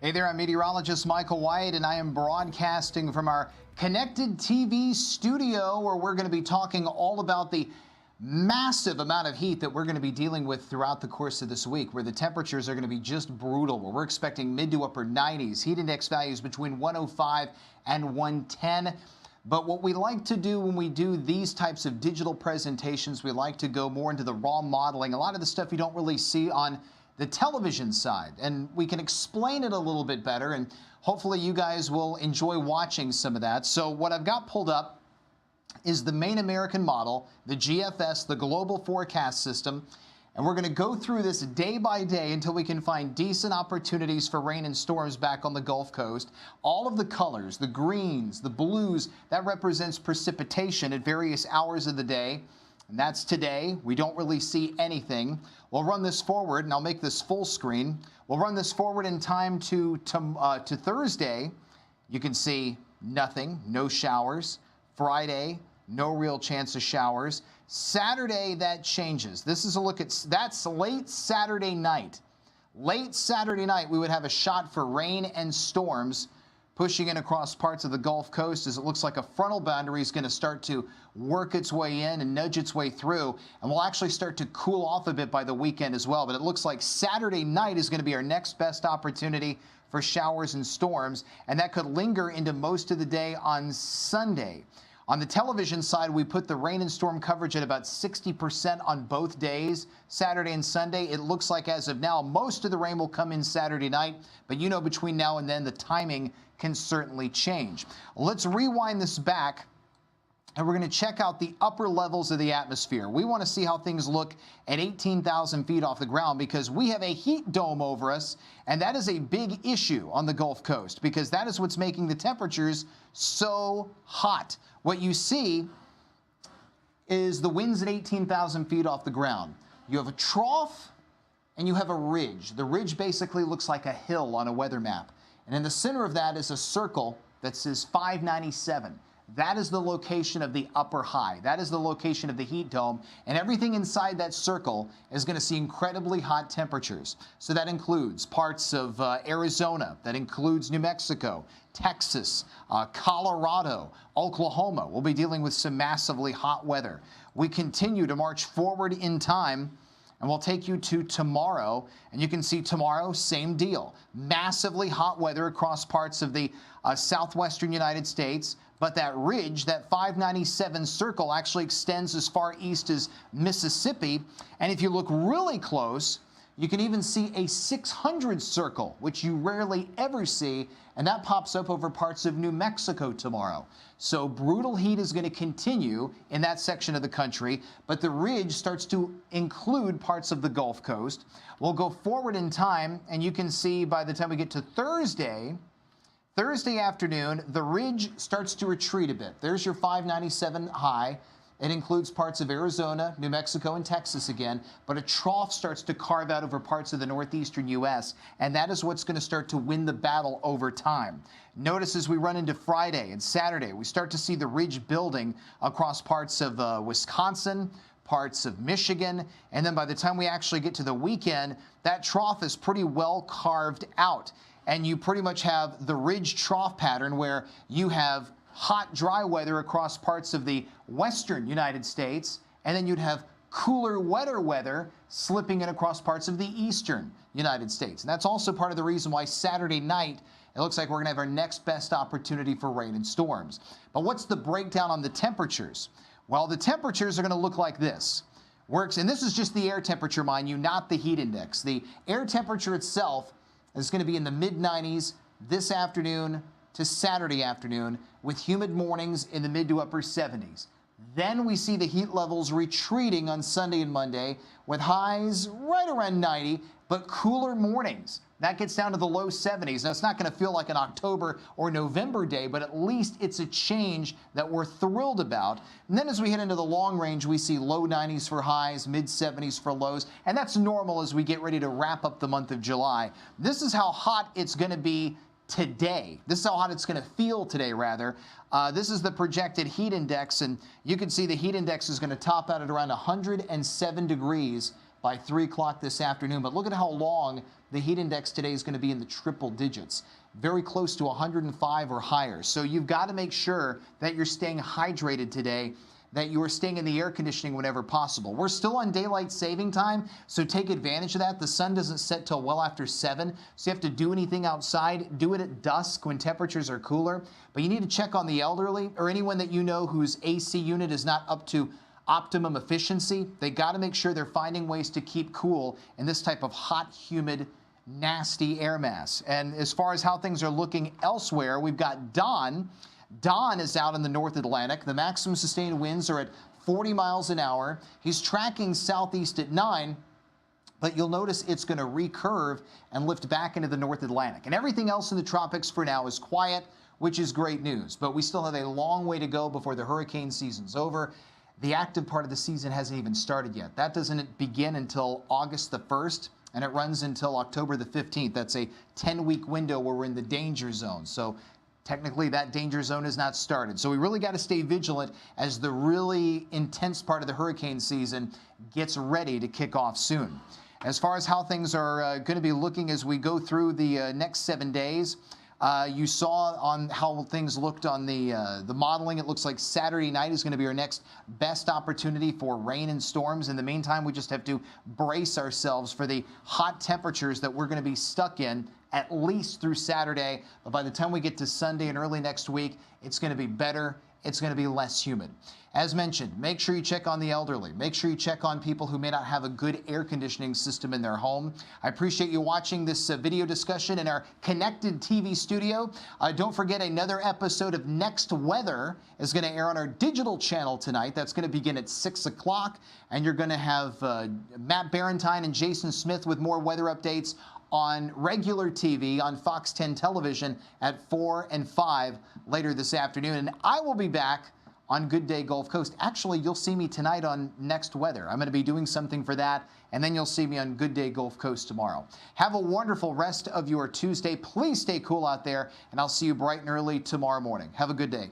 Hey there, I'm Meteorologist Michael White, and I am broadcasting from our connected TV studio where we're going to be talking all about the massive amount of heat that we're going to be dealing with throughout the course of this week, where the temperatures are going to be just brutal, where we're expecting mid to upper 90s, heat index values between 105 and 110. But what we like to do when we do these types of digital presentations, we like to go more into the raw modeling, a lot of the stuff you don't really see on the television side, and we can explain it a little bit better, and hopefully you guys will enjoy watching some of that. So what I've got pulled up is the main American model, the GFS, the Global Forecast System, and we're going to go through this day by day until we can find decent opportunities for rain and storms back on the Gulf Coast. All of the colors, the greens, the blues, that represents precipitation at various hours of the day. And that's today. We don't really see anything. We'll run this forward, and I'll make this full screen. We'll run this forward in time to Thursday. You can see nothing, no showers. Friday, no real chance of showers. Saturday, that changes. This is a look at, that's late Saturday night. Late Saturday night, we would have a shot for rain and storms pushing in across parts of the Gulf Coast, as it looks like a frontal boundary is going to start to work its way in and nudge its way through, and we'll actually start to cool off a bit by the weekend as well. But it looks like Saturday night is going to be our next best opportunity for showers and storms, and that could linger into most of the day on Sunday. On the television side, we put the rain and storm coverage at about 60% on both days, Saturday and Sunday. It looks like as of now, most of the rain will come in Saturday night, but you know, between now and then, the timing can certainly change. Let's rewind this back, and we're going to check out the upper levels of the atmosphere. We want to see how things look at 18,000 feet off the ground, because we have a heat dome over us, and that is a big issue on the Gulf Coast, because that is what's making the temperatures so hot. What you see is the winds at 18,000 feet off the ground. You have a trough and you have a ridge. The ridge basically looks like a hill on a weather map. And in the center of that is a circle that says 597. That is the location of the upper high. That is the location of the heat dome. And everything inside that circle is going to see incredibly hot temperatures. So that includes parts of Arizona. That includes New Mexico, Texas, Colorado, Oklahoma. We'll be dealing with some massively hot weather. We continue to march forward in time, and we'll take you to tomorrow, and you can see tomorrow, same deal. Massively hot weather across parts of the southwestern United States, but that ridge, that 597 circle, actually extends as far east as Mississippi, and if you look really close, you can even see a 600 circle, which you rarely ever see, and that pops up over parts of New Mexico tomorrow. So brutal heat is going to continue in that section of the country, but the ridge starts to include parts of the Gulf Coast. We'll go forward in time, and you can see by the time we get to Thursday afternoon, the ridge starts to retreat a bit. There's your 597 high. It includes parts of Arizona, New Mexico, and Texas again, but a trough starts to carve out over parts of the northeastern U.S., and that is what's going to start to win the battle over time. Notice as we run into Friday and Saturday, we start to see the ridge building across parts of Wisconsin, parts of Michigan, and then by the time we actually get to the weekend, that trough is pretty well carved out, and you pretty much have the ridge trough pattern where you have hot, dry weather across parts of the western United States, and then you'd have cooler, wetter weather slipping in across parts of the eastern United States. And that's also part of the reason why Saturday night, it looks like we're going to have our next best opportunity for rain and storms. But what's the breakdown on the temperatures? Well, the temperatures are going to look like this. And this is just the air temperature, mind you, not the heat index. The air temperature itself is going to be in the mid-90s this afternoon to Saturday afternoon, with humid mornings in the mid to upper 70s. Then we see the heat levels retreating on Sunday and Monday, with highs right around 90, but cooler mornings. That gets down to the low 70s. Now, it's not going to feel like an October or November day, but at least it's a change that we're thrilled about. And then as we head into the long range, we see low 90s for highs, mid 70s for lows, and that's normal as we get ready to wrap up the month of July. This is how hot it's going to be today. This is how hot it's going to feel today, rather. This is the projected heat index, and you can see the heat index is going to top out at around 107 degrees by 3 o'clock this afternoon. But look at how long the heat index today is going to be in the triple digits, very close to 105 or higher. So you've got to make sure that you're staying hydrated today, that you are staying in the air conditioning whenever possible. We're still on daylight saving time, so take advantage of that. The sun doesn't set till well after 7, so you have to do anything outside, do it at dusk when temperatures are cooler. But you need to check on the elderly or anyone that you know whose AC unit is not up to optimum efficiency. They got to make sure they're finding ways to keep cool in this type of hot, humid, nasty air mass. And as far as how things are looking elsewhere, we've got Don. Don is out in the North Atlantic. The maximum sustained winds are at 40 miles an hour. He's tracking southeast at 9, but you'll notice it's going to recurve and lift back into the North Atlantic. And everything else in the tropics for now is quiet, which is great news. But we still have a long way to go before the hurricane season's over. The active part of the season hasn't even started yet. That doesn't begin until August the 1st, and it runs until October the 15th. That's a 10-week window where we're in the danger zone. So technically, that danger zone is not started. So we really got to stay vigilant as the really intense part of the hurricane season gets ready to kick off soon. As far as how things are going to be looking as we go through the next 7 days, you saw on how things looked on the modeling. It looks like Saturday night is going to be our next best opportunity for rain and storms. In the meantime, we just have to brace ourselves for the hot temperatures that we're going to be stuck in at least through Saturday. But by the time we get to Sunday and early next week, it's going to be better. It's going to be less humid. As mentioned, make sure you check on the elderly. Make sure you check on people who may not have a good air conditioning system in their home. I appreciate you watching this video discussion in our connected TV studio. Don't forget, another episode of Next Weather is going to air on our digital channel tonight. That's going to begin at 6 o'clock. And you're going to have Matt Barentine and Jason Smith with more weather updates on regular TV on Fox 10 television at 4 and 5 later this afternoon. And I will be back on Good Day Gulf Coast. Actually, you'll see me tonight on Next Weather. I'm going to be doing something for that, and then you'll see me on Good Day Gulf Coast tomorrow. Have a wonderful rest of your Tuesday. Please stay cool out there, and I'll see you bright and early tomorrow morning. Have a good day.